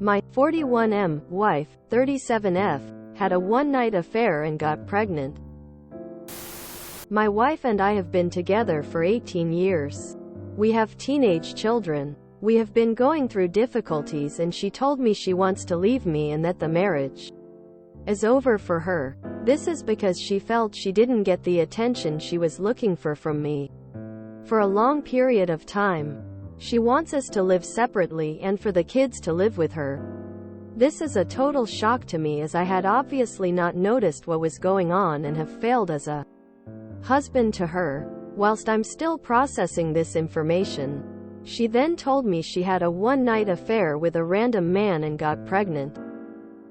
My 41M wife, 37F, had a one-night affair and got pregnant. My wife and I have been together for 18 years. We have teenage children. We have been going through difficulties, and she told me she wants to leave me and that the marriage is over for her. This is because she felt she didn't get the attention she was looking for from me for a long period of time. She wants us to live separately and for the kids to live with her. This is a total shock to me, as I had obviously not noticed what was going on and have failed as a husband to her. Whilst I'm still processing this information, she then told me she had a one-night affair with a random man and got pregnant.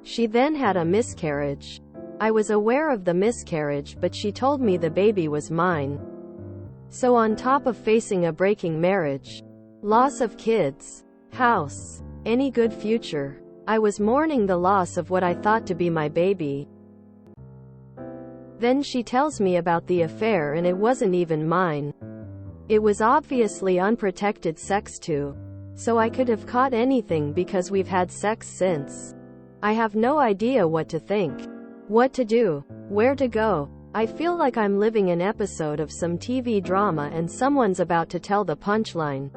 She then had a miscarriage. I was aware of the miscarriage, but she told me the baby was mine. So on top of facing a breaking marriage, loss of kids, house, any good future, I was mourning the loss of what I thought to be my baby. Then she tells me about the affair, and it wasn't even mine. It was obviously unprotected sex too. So I could have caught anything because we've had sex since. I have no idea what to think, what to do, where to go. I feel like I'm living an episode of some TV drama and someone's about to tell the punchline.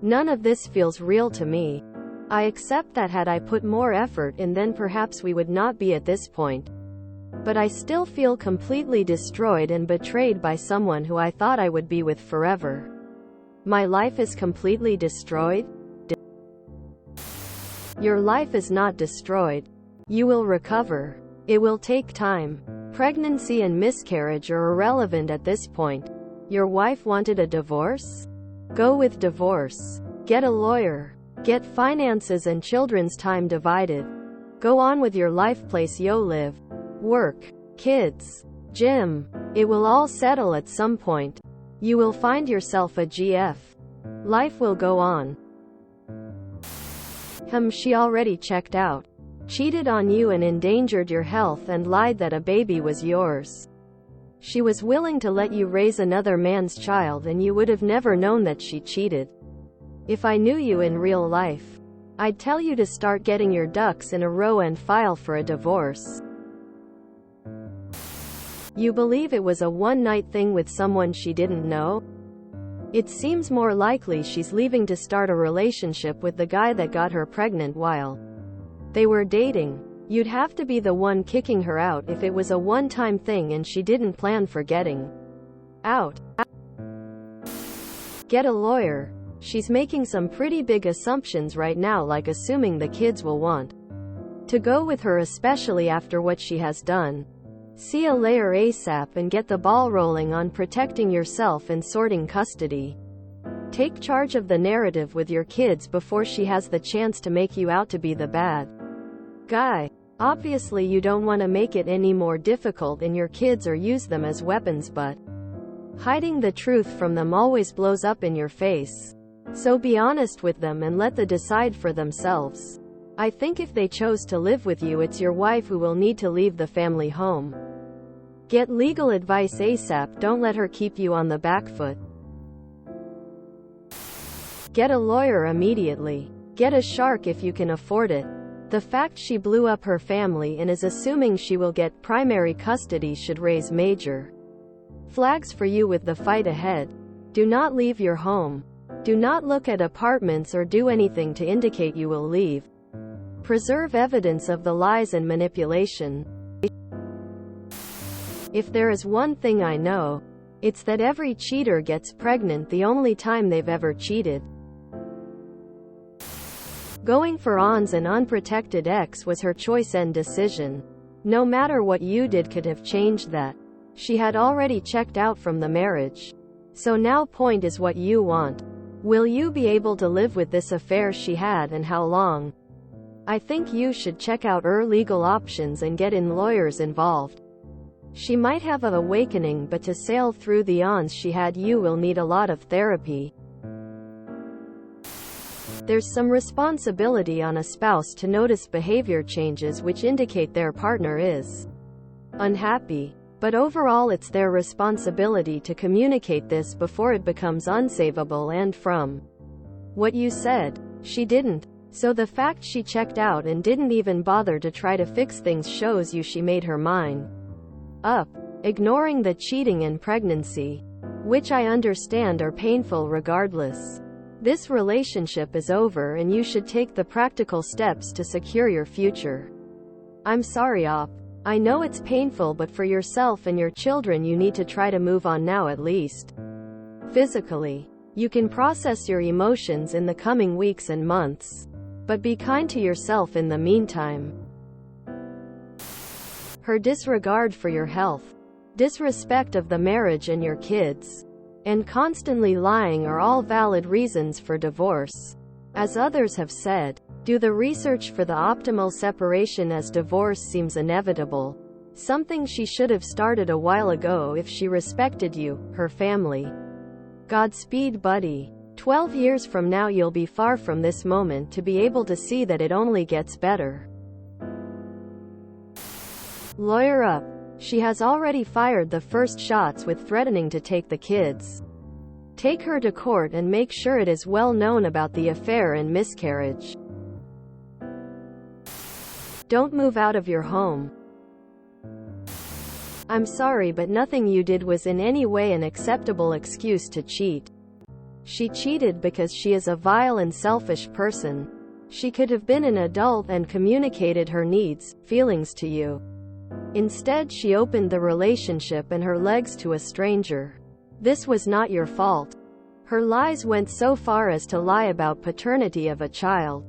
None of this feels real to me. I accept that had I put more effort in, then perhaps we would not be at this point. But I still feel completely destroyed and betrayed by someone who I thought I would be with forever. My life is completely destroyed? Your life is not destroyed. You will recover. It will take time. Pregnancy and miscarriage are irrelevant at this point. Your wife wanted a divorce? Go with divorce. Get a lawyer. Get finances and children's time divided. Go on with your life. Place yo live. Work. Kids. Gym. It will all settle at some point. You will find yourself a GF. Life will go on. She already checked out. Cheated on you and endangered your health and lied that a baby was yours. She was willing to let you raise another man's child, and you would have never known that she cheated. If I knew you in real life, I'd tell you to start getting your ducks in a row and file for a divorce. You believe it was a one-night thing with someone she didn't know? It seems more likely she's leaving to start a relationship with the guy that got her pregnant while they were dating. You'd have to be the one kicking her out if it was a one-time thing and she didn't plan for getting out. Get a lawyer. She's making some pretty big assumptions right now, like assuming the kids will want to go with her, especially after what she has done. See a lawyer ASAP and get the ball rolling on protecting yourself and sorting custody. Take charge of the narrative with your kids before she has the chance to make you out to be the bad guy. Obviously you don't want to make it any more difficult in your kids or use them as weapons, but hiding the truth from them always blows up in your face. So be honest with them and let them decide for themselves. I think if they chose to live with you, it's your wife who will need to leave the family home. Get legal advice ASAP. Don't let her keep you on the back foot. Get a lawyer immediately. Get a shark if you can afford it. The fact she blew up her family and is assuming she will get primary custody should raise major flags for you with the fight ahead. Do not leave your home. Do not look at apartments or do anything to indicate you will leave. Preserve evidence of the lies and manipulation. If there is one thing I know, it's that every cheater gets pregnant the only time they've ever cheated. Going for an unprotected ex was her choice and decision. No matter what you did could have changed that. She had already checked out from the marriage. So now point is what you want. Will you be able to live with this affair she had, and how long? I think you should check out her legal options and get in lawyers involved. She might have an awakening, but to sail through the ons she had, you will need a lot of therapy. There's some responsibility on a spouse to notice behavior changes which indicate their partner is unhappy. But overall it's their responsibility to communicate this before it becomes unsavable. And from what you said, she didn't. So the fact she checked out and didn't even bother to try to fix things shows you she made her mind up, ignoring the cheating and pregnancy, which I understand are painful regardless. This relationship is over and you should take the practical steps to secure your future. I'm sorry, Op. I know it's painful, but for yourself and your children you need to try to move on now, at least physically. You can process your emotions in the coming weeks and months, but be kind to yourself in the meantime. Her disregard for your health, disrespect of the marriage and your kids, and constantly lying are all valid reasons for divorce. As others have said, do the research for the optimal separation, as divorce seems inevitable. Something she should have started a while ago if she respected you, her family. Godspeed, buddy. 12 years from now you'll be far from this moment to be able to see that it only gets better. Lawyer up. She has already fired the first shots with threatening to take the kids. Take her to court and make sure it is well known about the affair and miscarriage. Don't move out of your home. I'm sorry, but nothing you did was in any way an acceptable excuse to cheat. She cheated because she is a vile and selfish person. She could have been an adult and communicated her needs, feelings to you. Instead, she opened the relationship and her legs to a stranger. This was not your fault. Her lies went so far as to lie about paternity of a child.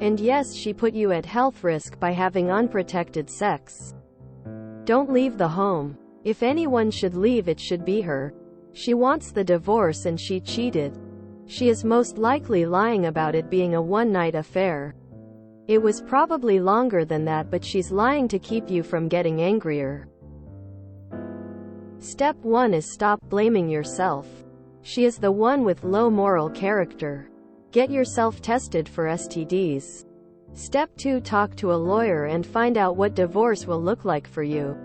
And yes, she put you at health risk by having unprotected sex. Don't leave the home. If anyone should leave, it should be her. She wants the divorce and she cheated. She is most likely lying about it being a one-night affair. It was probably longer than that, but she's lying to keep you from getting angrier. Step 1 is stop blaming yourself. She is the one with low moral character. Get yourself tested for STDs. Step 2, talk to a lawyer and find out what divorce will look like for you.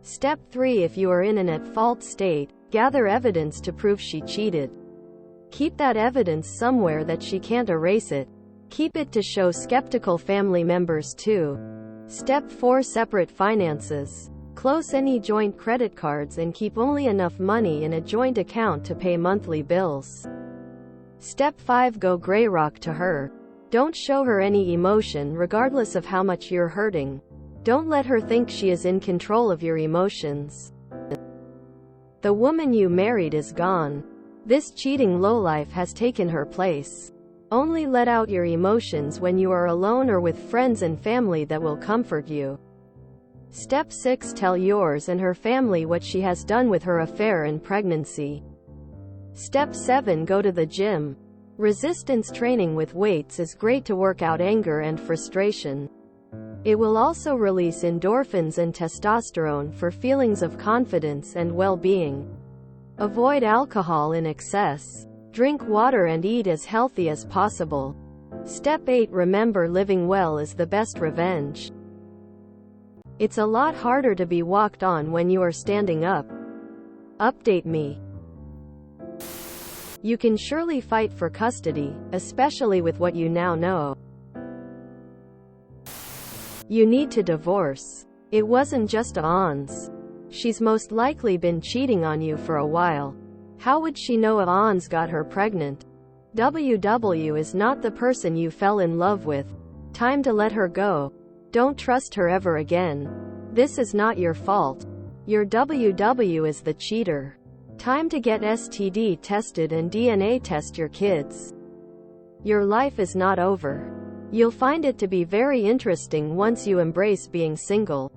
Step 3, if you are in an at-fault state, gather evidence to prove she cheated. Keep that evidence somewhere that she can't erase it. Keep it to show skeptical family members too. Step 4, separate finances. Close any joint credit cards and keep only enough money in a joint account to pay monthly bills. Step 5, go gray rock to her. Don't show her any emotion regardless of how much you're hurting. Don't let her think she is in control of your emotions. The woman you married is gone. This cheating lowlife has taken her place. Only let out your emotions when you are alone or with friends and family that will comfort you. Step 6, tell yours and her family what she has done with her affair and pregnancy. Step 7, go to the gym. Resistance training with weights is great to work out anger and frustration. It will also release endorphins and testosterone for feelings of confidence and well-being. Avoid alcohol in excess. Drink water and eat as healthy as possible. Step 8, remember living well is the best revenge. It's a lot harder to be walked on when you are standing up. Update me. You can surely fight for custody, especially with what you now know. You need to divorce. It wasn't just Ans. She's most likely been cheating on you for a while. How would she know if Ans got her pregnant? WW is not the person you fell in love with. Time to let her go. Don't trust her ever again. This is not your fault. Your WW is the cheater. Time to get STD tested and DNA test your kids. Your life is not over. You'll find it to be very interesting once you embrace being single.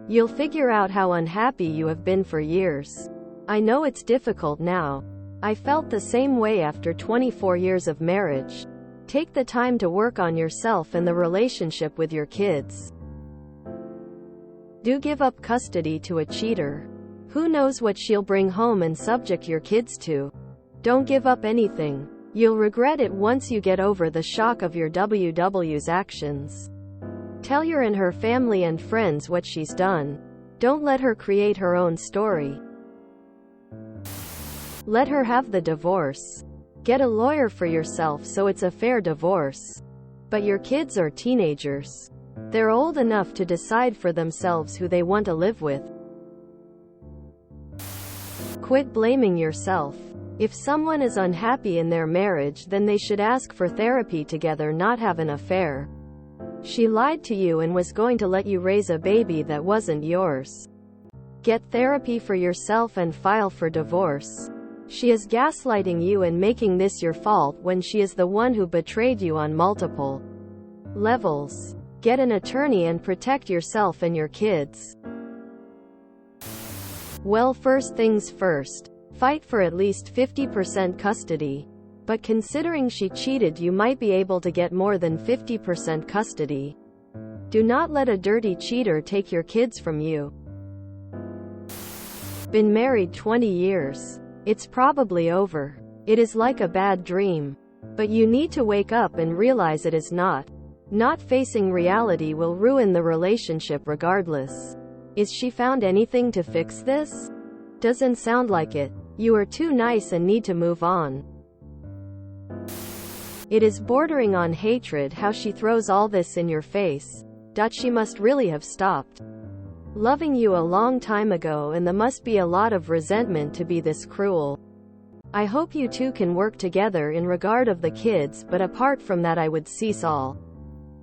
You'll figure out how unhappy you have been for years. I know it's difficult now. I felt the same way after 24 years of marriage. Take the time to work on yourself and the relationship with your kids. Do give up custody to a cheater. Who knows what she'll bring home and subject your kids to? Don't give up anything. You'll regret it once you get over the shock of your WW's actions. Tell her and her family and friends what she's done. Don't let her create her own story. Let her have the divorce. Get a lawyer for yourself so it's a fair divorce. But your kids are teenagers. They're old enough to decide for themselves who they want to live with. Quit blaming yourself. If someone is unhappy in their marriage, then they should ask for therapy together, not have an affair. She lied to you and was going to let you raise a baby that wasn't yours. Get therapy for yourself and file for divorce. She is gaslighting you and making this your fault when she is the one who betrayed you on multiple levels. Get an attorney and protect yourself and your kids. Well, first things first. Fight for at least 50% custody. But considering she cheated, you might be able to get more than 50% custody. Do not let a dirty cheater take your kids from you. Been married 20 years. It's probably over. It is like a bad dream. But you need to wake up and realize it is not. Not facing reality will ruin the relationship regardless. Is she found anything to fix this? Doesn't sound like it. You are too nice and need to move on. It is bordering on hatred how she throws all this in your face. She must really have stopped loving you a long time ago, and there must be a lot of resentment to be this cruel. I hope you two can work together in regard of the kids, but apart from that I would cease all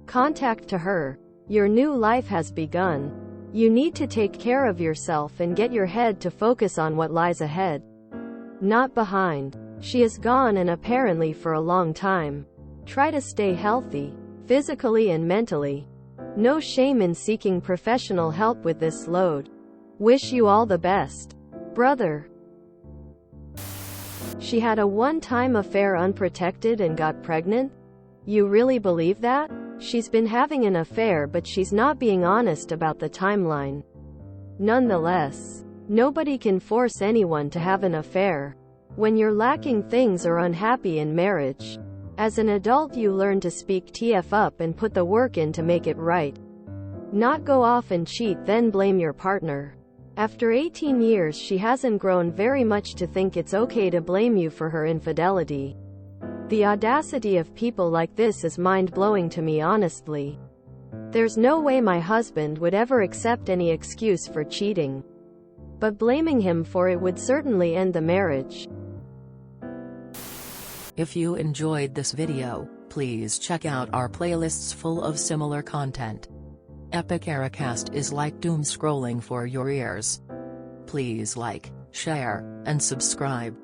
contact to her. Your new life has begun. You need to take care of yourself and get your head to focus on what lies ahead, not behind. She is gone, and apparently for a long time. Try to stay healthy, physically and mentally. No shame in seeking professional help with this load. Wish you all the best. Brother. She had a one-time affair unprotected and got pregnant? You really believe that? She's been having an affair, but she's not being honest about the timeline. Nonetheless, nobody can force anyone to have an affair. When you're lacking things or unhappy in marriage, as an adult you learn to speak TF up and put the work in to make it right. Not go off and cheat then blame your partner. After 18 years she hasn't grown very much to think it's okay to blame you for her infidelity. The audacity of people like this is mind-blowing to me, honestly. There's no way my husband would ever accept any excuse for cheating. But blaming him for it would certainly end the marriage. If you enjoyed this video, please check out our playlists full of similar content. Epic Ericast is like doom scrolling for your ears. Please like, share, and subscribe.